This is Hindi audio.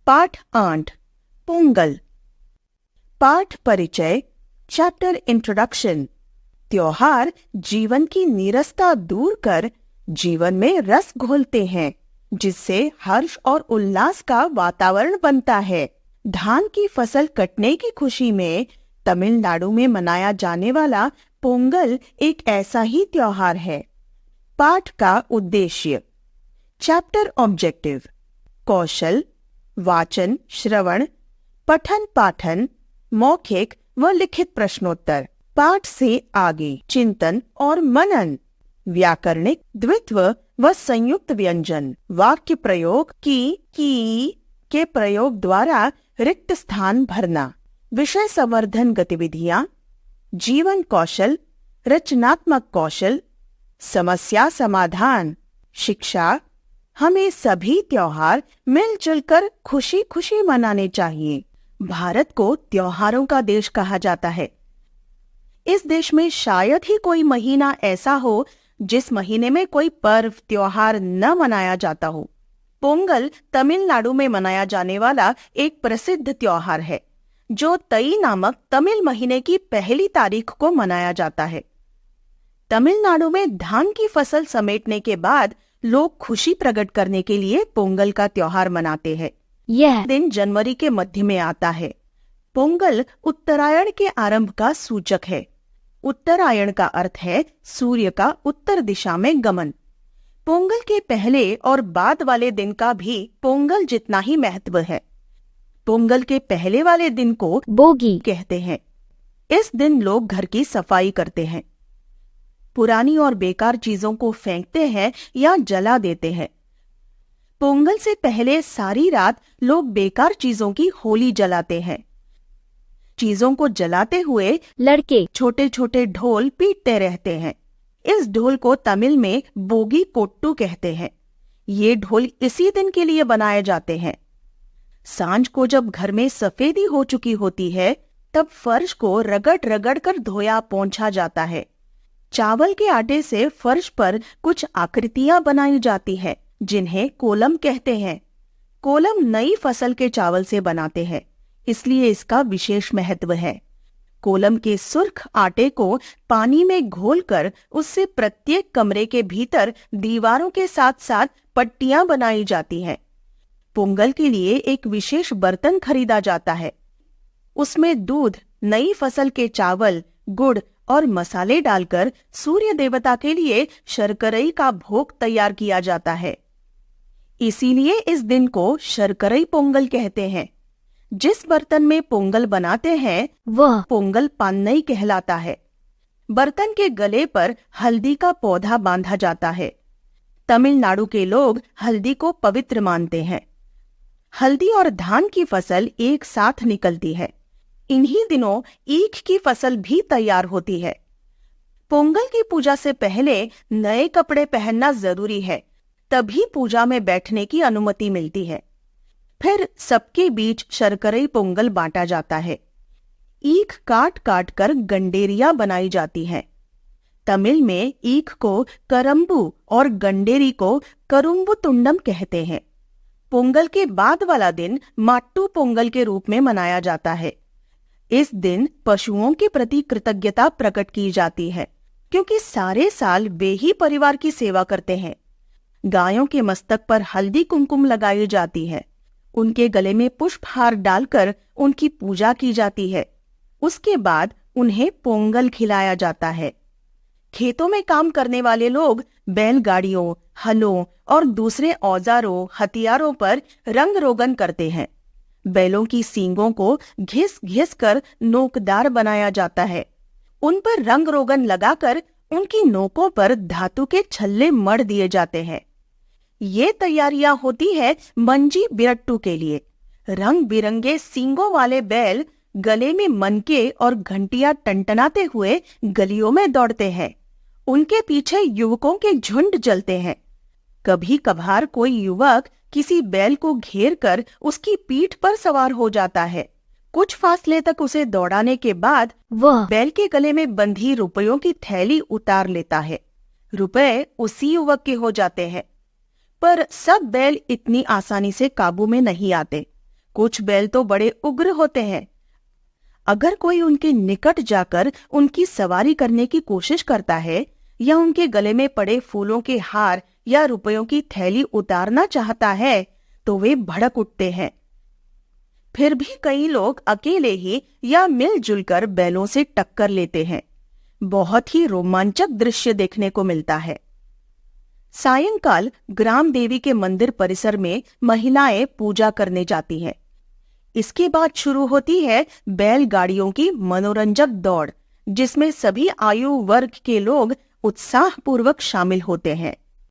पाठ 8 पोंगल। पाठ परिचय चैप्टर इंट्रोडक्शन। त्योहार जीवन की नीरसता दूर कर जीवन में रस घोलते हैं, जिससे हर्ष और उल्लास का वातावरण बनता है। धान की फसल कटने की खुशी में तमिलनाडु में मनाया जाने वाला पोंगल एक ऐसा ही त्योहार है। पाठ का उद्देश्य। Chapter objective. कौशल, वाचन, श्रवण, पठन पाठन, मौखिक व लिखित प्रश्नोत्तर। पाठ से आगे चिंतन और मनन। व्याकरणिक, द्वित्व व संयुक्त व्यंजन। वाक्य प्रयोग की के प्रयोग द्वारा रिक्त स्थान भरना। विषय संवर्धन गतिविधियां। जीवन कौशल, रचनात्मक कौशल, समस्या समाधान। शिक्षा। हमें सभी त्योहार मिलजुल कर खुशी खुशी मनाने चाहिए। भारत को त्योहारों का देश कहा जाता है। इस देश में शायद ही कोई महीना ऐसा हो जिस महीने में कोई पर्व त्योहार न मनाया जाता हो। पोंगल तमिलनाडु में मनाया जाने वाला एक प्रसिद्ध त्योहार है, जो तई नामक तमिल महीने की पहली तारीख को मनाया जाता है। तमिलनाडु में धान की फसल समेटने के बाद लोग खुशी प्रकट करने के लिए पोंगल का त्योहार मनाते हैं। यह दिन जनवरी के मध्य में आता है। पोंगल उत्तरायण के आरंभ का सूचक है। उत्तरायण का अर्थ है सूर्य का उत्तर दिशा में गमन। पोंगल के पहले और बाद वाले दिन का भी पोंगल जितना ही महत्व है। पोंगल के पहले वाले दिन को बोगी कहते हैं। इस दिन लोग घर की सफाई करते हैं, पुरानी और बेकार चीजों को फेंकते हैं या जला देते हैं। पोंगल से पहले सारी रात लोग बेकार चीजों की होली जलाते हैं। चीजों को जलाते हुए लड़के छोटे छोटे ढोल पीटते रहते हैं। इस ढोल को तमिल में बोगी पोट्टू कहते हैं। ये ढोल इसी दिन के लिए बनाए जाते हैं। सांझ को जब घर में सफेदी हो चुकी होती है, तब फर्श को रगड़ रगड़ कर धोया पोंछा जाता है। चावल के आटे से फर्श पर कुछ आकृतियां बनाई जाती है, जिन्हें कोलम कहते हैं। कोलम नई फसल के चावल से बनाते हैं, इसलिए इसका विशेष महत्व है। कोलम के सुर्ख आटे को पानी में घोलकर उससे प्रत्येक कमरे के भीतर दीवारों के साथ साथ पट्टियां बनाई जाती हैं। पोंगल के लिए एक विशेष बर्तन खरीदा जाता है। उसमें दूध, नई फसल के चावल, गुड़ और मसाले डालकर सूर्य देवता के लिए शर्करई का भोग तैयार किया जाता है। इसीलिए इस दिन को शर्करई पोंगल कहते हैं। जिस बर्तन में पोंगल बनाते हैं वह पोंगल पान्नई कहलाता है। बर्तन के गले पर हल्दी का पौधा बांधा जाता है। तमिलनाडु के लोग हल्दी को पवित्र मानते हैं। हल्दी और धान की फसल एक साथ निकलती है। इन्हीं दिनों ईख की फसल भी तैयार होती है। पोंगल की पूजा से पहले नए कपड़े पहनना जरूरी है, तभी पूजा में बैठने की अनुमति मिलती है। फिर सबके बीच शर्करई पोंगल बांटा जाता है। ईख काट काट कर गंडेरिया बनाई जाती हैं। तमिल में ईख को करम्बू और गंडेरी को करुम्बु तुंडम कहते हैं। पोंगल के बाद वाला दिन माट्टू पोंगल के रूप में मनाया जाता है। इस दिन पशुओं के प्रति कृतज्ञता प्रकट की जाती है, क्योंकि सारे साल वे ही परिवार की सेवा करते हैं। गायों के मस्तक पर हल्दी कुमकुम लगाई जाती है। उनके गले में पुष्पहार डालकर उनकी पूजा की जाती है। उसके बाद उन्हें पोंगल खिलाया जाता है। खेतों में काम करने वाले लोग बैलगाड़ियों, हलों और दूसरे औजारों, हथियारों पर रंग रोगन करते हैं। बैलों की सींगों को घिस घिस कर नोकदार बनाया जाता है। उन पर रंग रोगन लगाकर उनकी नोकों पर धातु के छल्ले मढ़ दिए जाते हैं। ये तैयारियां होती है मंजी बिरट्टू के लिए। रंग बिरंगे सींगों वाले बैल गले में मनके और घंटियां टंटनाते हुए गलियों में दौड़ते हैं। उनके पीछे युवकों के झुंड चलते हैं। कभी कभार कोई युवक किसी बैल को घेर कर उसकी पीठ पर सवार हो जाता है। कुछ फासले तक उसे दौड़ाने के बाद वह बैल के गले में बंधी रुपयों की थैली उतार लेता है। रुपए उसी युवक के हो जाते हैं। पर सब बैल इतनी आसानी से काबू में नहीं आते। कुछ बैल तो बड़े उग्र होते हैं। अगर कोई उनके निकट जाकर उनकी सवारी करने की कोशिश करता है या उनके गले में पड़े फूलों के हार या रुपयों की थैली उतारना चाहता है तो वे भड़क उठते हैं। फिर भी कई लोग अकेले ही या मिलजुल कर बैलों से टक्कर लेते हैं। बहुत ही रोमांचक दृश्य देखने को मिलता है। सायंकाल ग्राम देवी के मंदिर परिसर में महिलाएं पूजा करने जाती हैं। इसके बाद शुरू होती है बैलगाड़ियों की मनोरंजक दौड़, जिसमें सभी आयु वर्ग के लोग उत्साहपूर्वक शामिल होते हैं।